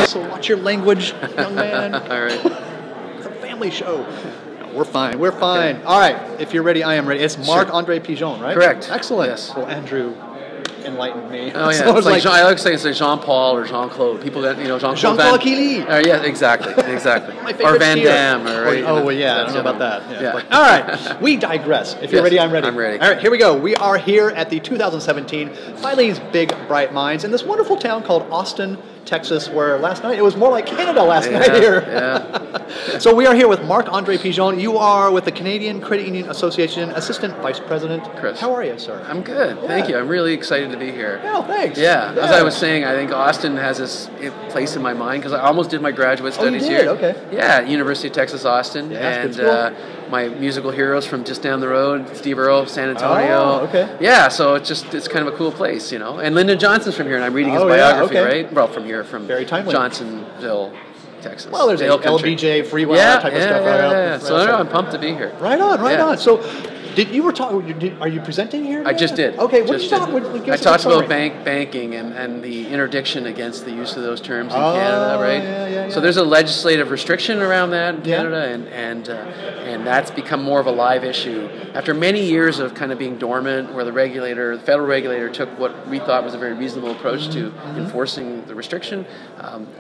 so watch your language, young man. All right. It's a family show. No, we're fine. We're fine. Okay. All right. If you're ready, I am ready. It's Marc-Andre Pigeon, right? Correct. Excellent. Yes. Well, Andrew enlightened me. Oh yeah, so it's like I like saying it's Jean-Paul or Jean-Claude. People that Jean-Claude Killy. Yeah, exactly. My favorite or Van Damme. Well, yeah, I don't know about that. Yeah. But, all right, we digress. If you're ready, I'm ready. I'm ready. All right, here we go. We are here at the 2017 Filene's Big Bright Minds in this wonderful town called Austin, Texas, where last night it was more like Canada last night here. Yeah. So we are here with Marc-Andre Pigeon. You are with the Canadian Credit Union Association Assistant Vice President. Chris. How are you, sir? I'm good. Yeah. Thank you. I'm really excited to be here. Oh, thanks. Yeah. As I was saying, I think Austin has this place in my mind because I almost did my graduate studies here. Okay. Yeah, University of Texas, Austin. Yeah, and my musical heroes from just down the road, Steve Earle, San Antonio. Oh, okay. Yeah, so it's kind of a cool place, you know. And Lyndon Johnson's from here, and I'm reading his biography, right? Well, from here, from very timely. Johnsonville, Texas. Well, there's LBJ, Free Wild type of stuff. Yeah. So I'm pumped to be here. Right on. So, you were talking? Are you presenting here today? I just did. Okay, what did you talk? I talked about banking and the interdiction against the use of those terms in Canada, right? Yeah. So there's a legislative restriction around that in Canada, and that's become more of a live issue after many years of kind of being dormant, where the federal regulator, took what we thought was a very reasonable approach to enforcing the restriction.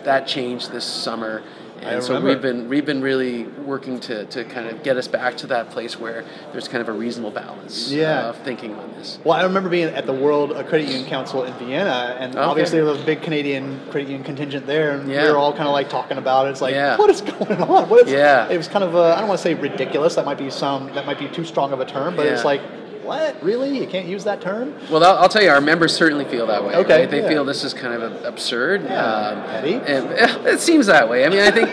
That changed this summer. And so we've been really working to kind of get us back to that place where there's kind of a reasonable balance of thinking on this. Well, I remember being at the World Credit Union Council in Vienna, and obviously there was a big Canadian credit union contingent there, and we were all kind of like talking about it. It's like, what is going on? It was kind of I don't want to say ridiculous. That might be too strong of a term, but it's like, what? Really? You can't use that term? Well, I'll tell you, our members certainly feel that way. Okay. Right? They feel this is kind of absurd. Eddie? And it seems that way. I mean, I think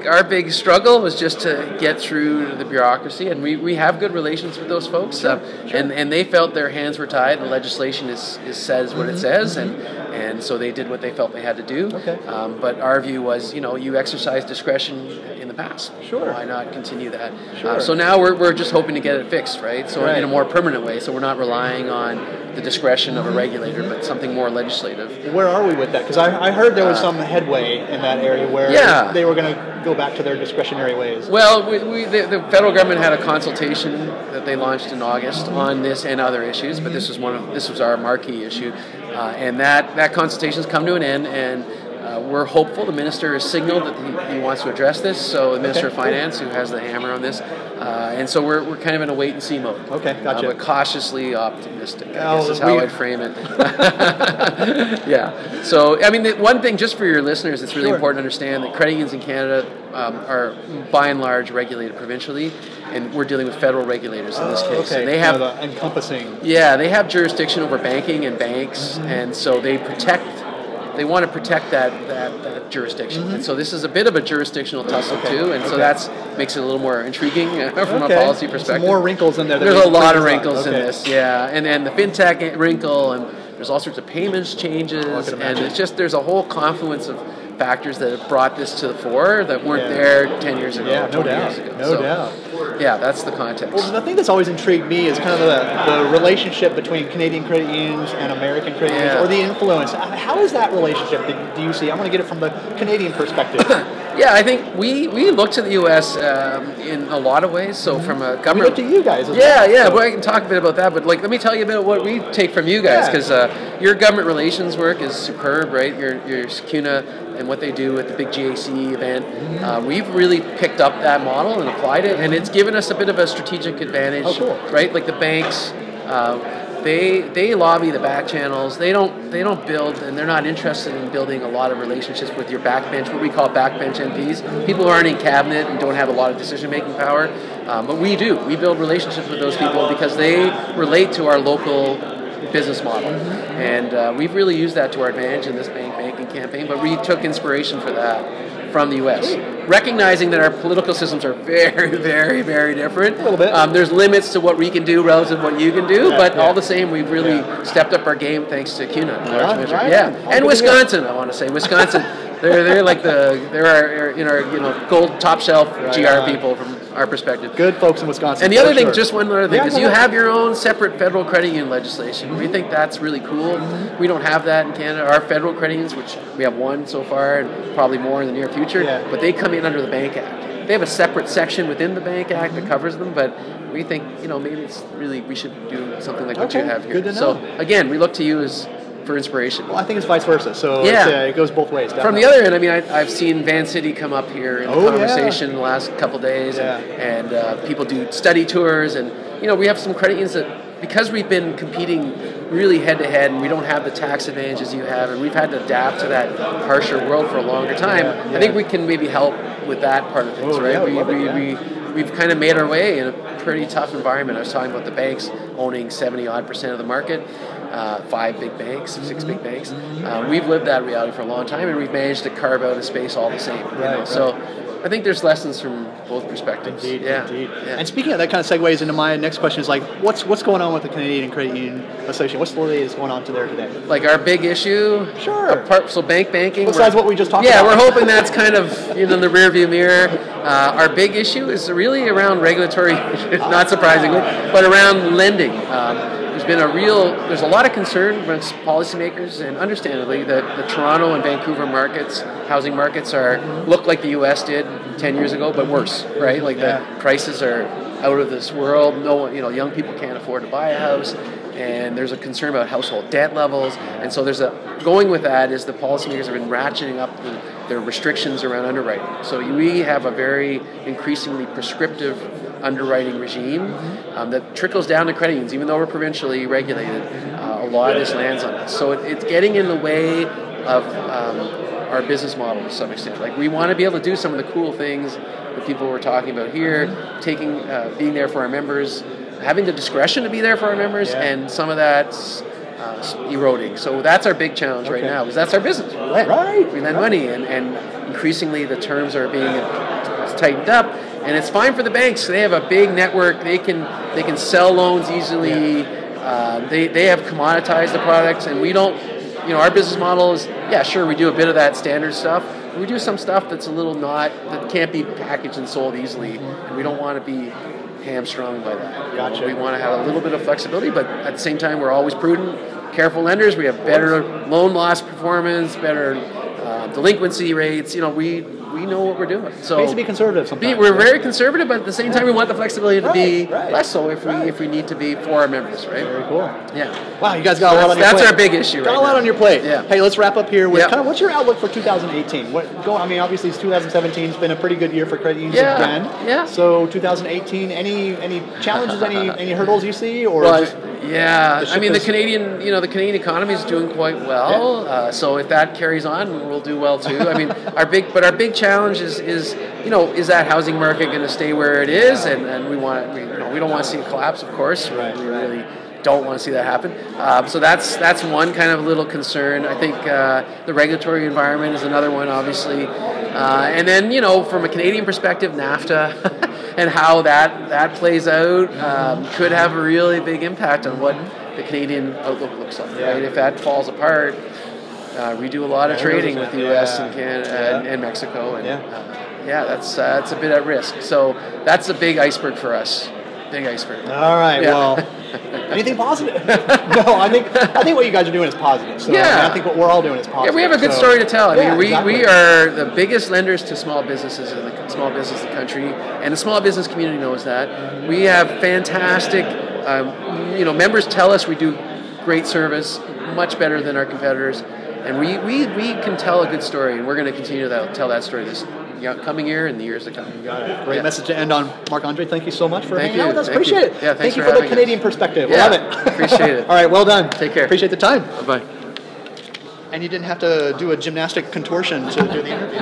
our big struggle was just to get through the bureaucracy, and we have good relations with those folks. Sure. And they felt their hands were tied. The legislation says what it says, and so they did what they felt they had to do. Okay. But our view was, you exercise discretion in the past. Sure. Why not continue that? Sure. So now we're just hoping to get it fixed, right? So in a more permanent way. So we're not relying on the discretion of a regulator, but something more legislative. Where are we with that? Because I heard there was some headway in that area where they were going to go back to their discretionary ways. Well, the federal government had a consultation that they launched in August on this and other issues, but this was our marquee issue, and that consultation's come to an end, and we're hopeful. The minister has signaled that he wants to address this, so the Minister of Finance, who has the hammer on this, and so we're kind of in a wait-and-see mode. Okay, gotcha. But cautiously optimistic, I guess is how I'd frame it. Yeah. So, I mean, one thing, just for your listeners, it's really important to understand that credit unions in Canada are, by and large, regulated provincially, and we're dealing with federal regulators in this case. Okay. And they have encompassing. Yeah, they have jurisdiction over banking and banks, and so they want to protect that jurisdiction. And so this is a bit of a jurisdictional tussle too, and so that makes it a little more intriguing from a policy perspective. Some more wrinkles in there. There's a lot of wrinkles in this, and the fintech wrinkle, and there's all sorts of payments changes, and it's just there's a whole confluence of factors that have brought this to the fore that weren't there 10 years ago. Yeah, no doubt. Years ago. No doubt. Yeah, that's the context. Well, the thing that's always intrigued me is kind of the relationship between Canadian credit unions and American credit unions, or the influence. How is that relationship? Do you see? I want to get it from the Canadian perspective. Yeah, I think we look to the U.S. In a lot of ways. So from a government, we look to you guys as well. Yeah. Well, I can talk a bit about that, but let me tell you a bit of what we take from you guys, because your government relations work is superb, right? Your CUNA and what they do at the big GAC event. We've really picked up that model and applied it, and it's given us a bit of a strategic advantage. Oh, cool. Right? Like the banks. They lobby the back channels. They don't build, and they're not interested in building a lot of relationships with your backbench, what we call backbench MPs, people who aren't in cabinet and don't have a lot of decision-making power. But we do. We build relationships with those people because they relate to our local business model, and we've really used that to our advantage in this banking campaign. But we took inspiration for that from the U.S., recognizing that our political systems are very, very, very different. A little bit. There's limits to what we can do relative to what you can do, but all the same, we've really stepped up our game thanks to CUNA. And Wisconsin, I want to say. Wisconsin They're like they're our gold top shelf GR people from our perspective. Good folks in Wisconsin. And the other thing, just one other thing, is you have your own separate federal credit union legislation. We think that's really cool. We don't have that in Canada. Our federal credit unions, which we have one so far and probably more in the near future, but they come in under the Bank Act. They have a separate section within the Bank Act that covers them, but we think, maybe it's really, we should do something like what you have here. Good to know. So again, we look to you for inspiration. Well, I think it's vice versa, so it goes both ways. Definitely. From the other end, I've seen Van City come up here in conversation in the last couple of days, and people do study tours, and we have some credit unions that, because we've been competing really head-to-head, and we don't have the tax advantages you have, and we've had to adapt to that harsher world for a longer time, I think we can maybe help with that part of things, right? We've kind of made our way in a pretty tough environment. I was talking about the banks owning 70-odd% of the market, 5 big banks, 6 big banks. We've lived that reality for a long time, and we've managed to carve out a space all the same. So I think there's lessons from both perspectives. Indeed. And speaking of that, kind of segues into my next question is like, what's going on with the Canadian Credit Union Association? What's the latest going on there today? Like our big issue? Sure. So banking. Besides what we just talked about. Yeah, we're hoping that's kind of in the rearview mirror. Our big issue is really around regulatory, not surprisingly, but around lending. There's a lot of concern amongst policymakers, and understandably, that the Toronto and Vancouver markets, housing markets, look like the U.S. did 10 years ago, but worse, right? Like the prices are out of this world. No one, young people can't afford to buy a house, and there's a concern about household debt levels, and so going with that is the policymakers have been ratcheting up their restrictions around underwriting. So we have a very increasingly prescriptive underwriting regime that trickles down to credit unions, even though we're provincially regulated. A lot of this lands on us. So it's getting in the way of our business model to some extent. Like, we want to be able to do some of the cool things that people were talking about here, being there for our members, having the discretion to be there for our members, and some of that's eroding. So that's our big challenge right now, because that's our business. We lend money, and increasingly the terms are being tightened up. And it's fine for the banks. They have a big network. They can sell loans easily. They have commoditized the products, and we don't. Our business model is, sure, we do a bit of that standard stuff. But we do some stuff that's a little that can't be packaged and sold easily, and we don't want to be hamstrung by that. Gotcha. We want to have a little bit of flexibility, but at the same time, we're always prudent, careful lenders. We have better loan loss performance, better delinquency rates. We know what we're doing. So we need to be conservative sometimes. We're very conservative, but at the same time, we want the flexibility to be less so if we need to be for our members, right? Very cool. Yeah. Wow, you guys got a lot on your plate. That's our big issue. Got a lot on your plate. Yeah. Hey, let's wrap up here with kind of what's your outlook for 2018? Obviously, 2017 has been a pretty good year for credit unions again. Yeah. So 2018, any challenges, any hurdles you see, or? The Canadian economy is doing quite well. So if that carries on, we'll do well too. Our big challenge is that housing market going to stay where it is, and we don't want to see a collapse, of course. We really don't want to see that happen. So that's one kind of little concern. I think the regulatory environment is another one, obviously, and then from a Canadian perspective, NAFTA. And how that plays out could have a really big impact on what the Canadian outlook looks like. Right? If that falls apart, we do a lot of trading with the U.S. and Canada and Mexico, and that's a bit at risk. So that's a big iceberg for us. Big iceberg. All right. Well, anything positive? No, I think what you guys are doing is positive. So I think what we're all doing is positive. Yeah, we have a good story to tell. We are the biggest lenders to small businesses in the country, and the small business community knows that. We have fantastic, members tell us we do great service, much better than our competitors, and we can tell a good story, and we're going to continue to tell that story this coming year and the years to come. You got it. Great message to end on. Marc-Andre, thank you so much for hanging out with us. Appreciate it. Yeah, thank you for the Canadian perspective. Love it. Appreciate it. All right, well done. Take care. Appreciate the time. Bye-bye. And you didn't have to do a gymnastic contortion to do the interview.